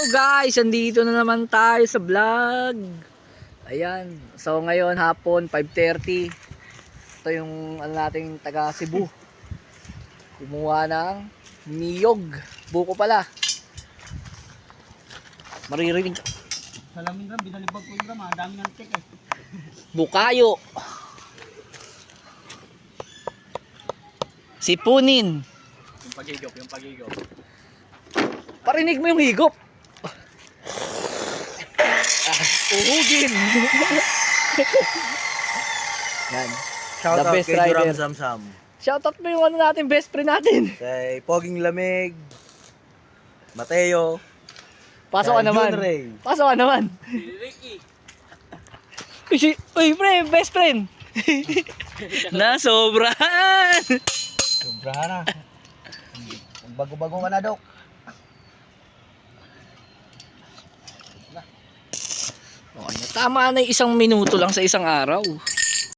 guys, andito na naman tayo sa vlog. Ayan, so ngayon hapon 5:30. Ito yung nating taga Cebu. Kumuha ng niyog. Buko pala. Maririnig. Salamin ram, binalibag ko yung ram, ang dami ng tek eh. Bukayo. Sipunin. Yung pagigop. Parinig mo yung higop. Uhugin. Yan. Shout The out best kay rider. Duram Samsam. Shoutout mo yung natin, best friend natin. Kay Poging Lamig. Mateo. Pasok ka kay naman. Jun Ray. Pasok ka naman. Ricky. Uy, pre, best friend. Nasobrahan. Sobrahan na. Bago-bago ka na, Dok. Okay, tama na yung 1 minuto lang sa isang araw.